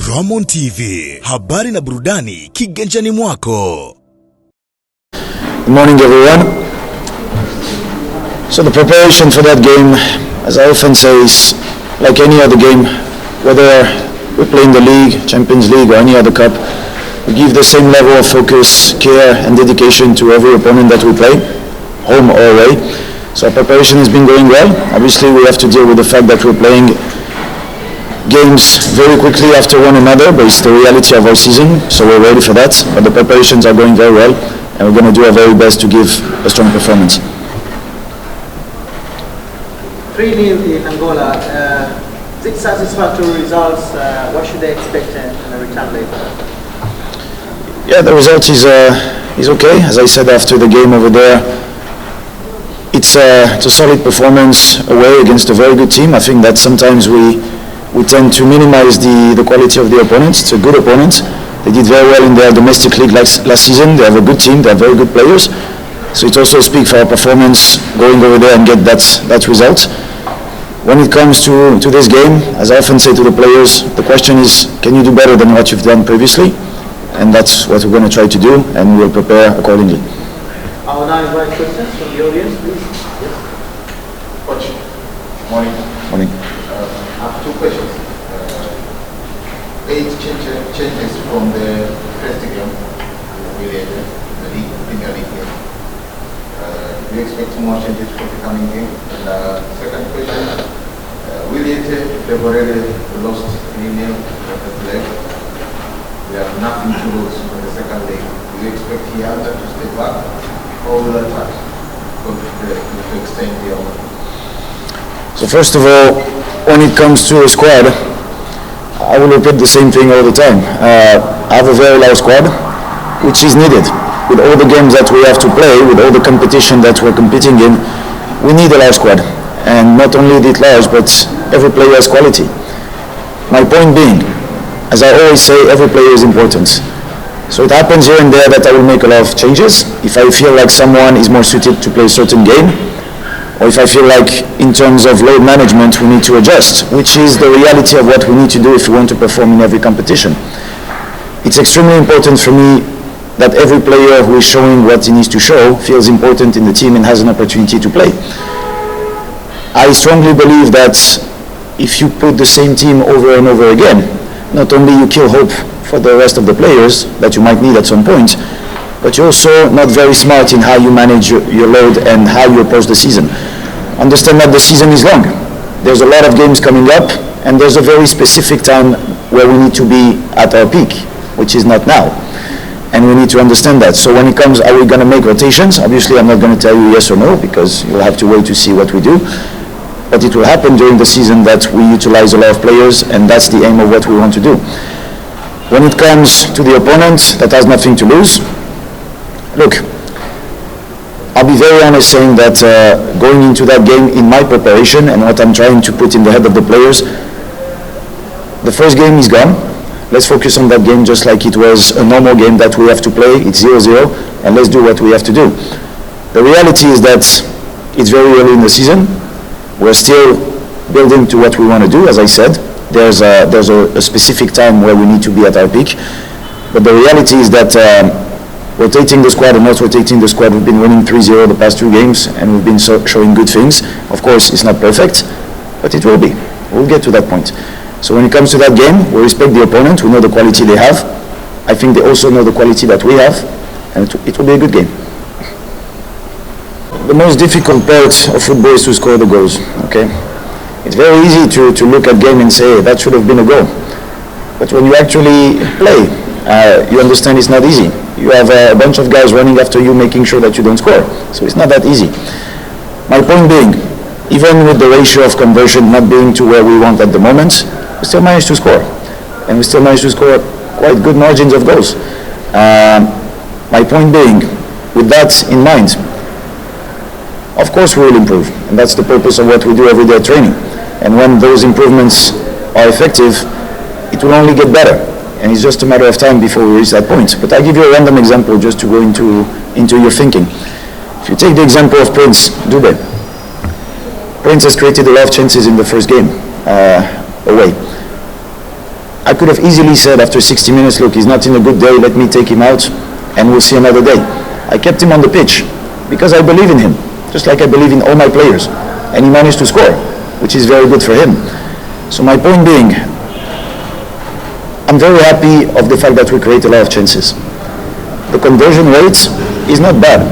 Ramon TV, habari na burudani kiganjani mwako. Good morning everyone. So the preparation for that game, as I often say, is like any other game. Whether we play in the league, Champions League or any other cup, we give the same level of focus, care and dedication to every opponent that we play, home or away. So our preparation has been going well. Obviously we have to deal with the fact that we're playing games very quickly after one another, but it's the reality of our season, so we're ready for that. But the preparations are going very well, and we're going to do our very best to give a strong performance. 3-0 in Angola. Six satisfactory results. What should they expect in the return leg? Yeah, the result is okay. As I said after the game over there, it's a solid performance away against a very good team. I think that sometimes we tend to minimize the quality of the opponents. It's a good opponent. They did very well in their domestic league last season. They have a good team. They have very good players. So it also speaks for our performance going over there and get that result. When it comes to this game, as I often say to the players, the question is, can you do better than what you've done previously? And that's what we're going to try to do, and we'll prepare accordingly. I will now invite questions from the audience, please. Yes. Coach, morning. Morning. I have two questions. 8 changes from the first game with the league, Premier League game. Do you expect more changes for the coming game? And second question, they've already lost 3-0 at the leg. We have nothing to lose in the second leg. Do you expect Yanga to stay back or will attack to extend the offer? So first of all, when it comes to a squad, I will repeat the same thing all the time. I have a very large squad, which is needed. With all the games that we have to play, with all the competition that we're competing in, we need a large squad. And not only it large, but every player has quality. My point being, as I always say, every player is important. So it happens here and there that I will make a lot of changes. If I feel like someone is more suited to play a certain game, or if I feel like in terms of load management we need to adjust, which is the reality of what we need to do if we want to perform in every competition. It's extremely important for me that every player who is showing what he needs to show feels important in the team and has an opportunity to play. I strongly believe that if you put the same team over and over again, not only you kill hope for the rest of the players that you might need at some point, but you're also not very smart in how you manage your load and how you approach the season. Understand that the season is long. There's a lot of games coming up, and there's a very specific time where we need to be at our peak, which is not now. And we need to understand that. So when it comes, are we going to make rotations? Obviously, I'm not going to tell you yes or no, because you'll have to wait to see what we do. But it will happen during the season that we utilize a lot of players, and that's the aim of what we want to do. When it comes to the opponent that has nothing to lose, look, I'll be very honest saying that going into that game in my preparation and what I'm trying to put in the head of the players, the first game is gone. Let's focus on that game just like it was a normal game that we have to play. It's 0-0, and let's do what we have to do. The reality is that it's very early in the season. We're still building to what we want to do. As I said, there's a specific time where we need to be at our peak. But the reality is that rotating the squad or not rotating the squad, we've been winning 3-0 the past 2 games, and we've been showing good things. Of course, it's not perfect, but it will be. We'll get to that point. So when it comes to that game, we respect the opponent. We know the quality they have. I think they also know the quality that we have, and it will be a good game. The most difficult part of football is to score the goals, okay? It's very easy to look at game and say, that should have been a goal. But when you actually play, you understand it's not easy. You have a bunch of guys running after you, making sure that you don't score. So it's not that easy. My point being, even with the ratio of conversion not being to where we want at the moment, we still managed to score. And we still managed to score quite good margins of goals. My point being, with that in mind, of course we will improve. And that's the purpose of what we do every day at training. And when those improvements are effective, it will only get better. And it's just a matter of time before we reach that point. But I'll give you a random example just to go into your thinking. If you take the example of Prince Dube, Prince has created a lot of chances in the first game away. I could have easily said after 60 minutes, look, he's not in a good day, let me take him out and we'll see another day. I kept him on the pitch because I believe in him, just like I believe in all my players. And he managed to score, which is very good for him. So my point being, I'm very happy of the fact that we create a lot of chances. The conversion rate is not bad.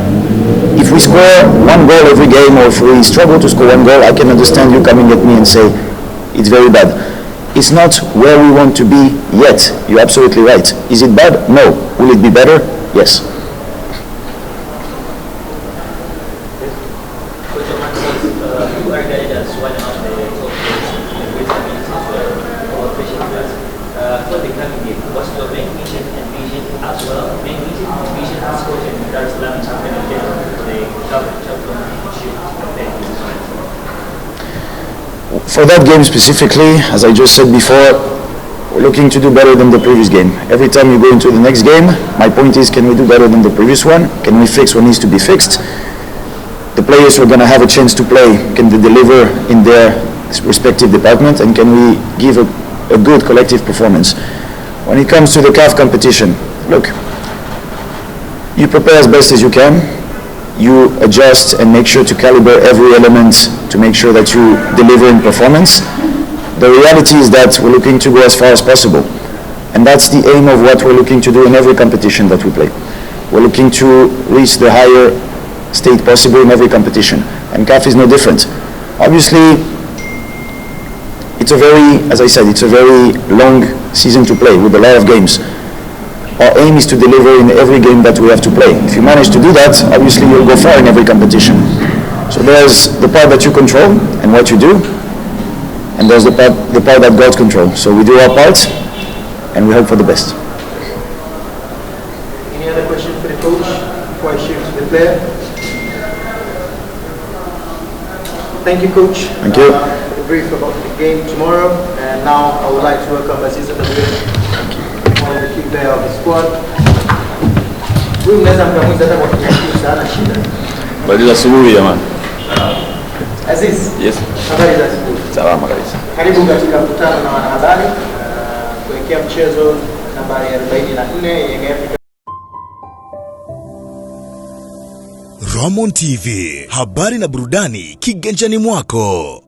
If we score one goal every game, or if we struggle to score one goal, I can understand you coming at me and say, it's very bad. It's not where we want to be yet. You're absolutely right. Is it bad? No. Will it be better? Yes. You are regarded as one of the top players in the great abilities for fishing class. For the coming game, what's your main mission and vision as well? Main mission and vision as coach and Dar es Salaam champion again for the championship. For that game specifically, as I just said before, we're looking to do better than the previous game. Every time you go into the next game, my point is, can we do better than the previous one? Can we fix what needs to be fixed? The players who are going to have a chance to play, can they deliver in their respective department, and can we give a good collective performance? When it comes to the CAF competition, look, you prepare as best as you can, you adjust and make sure to calibrate every element to make sure that you deliver in performance. The reality is that we're looking to go as far as possible, and that's the aim of what we're looking to do in every competition that we play. We're looking to reach the higher state possible in every competition, and CAF is no different. Obviously, it's a very, as I said, it's a very long season to play with a lot of games. Our aim is to deliver in every game that we have to play. If you manage to do that, obviously you'll go far in every competition. So there's the part that you control and what you do, and there's the part that God controls. So we do our part, and we hope for the best. Any other question for the coach before I shift to the player? Thank you, coach. Thank you. For the brief about the game tomorrow. And now I would like to welcome Aziz and one of the key player of the squad. Huyu mnaweza mkamuiza hata kwa kiasi sana shida. Bali asubuhi jamani. Aziz. Yes. Habari za asubuhi. Salama kabisa. Karibu katika mkutano na wanahabari kuelekea mchezo nambari 44 Yanga Africa. Ramon TV, habari na burudani kiganjani mwako.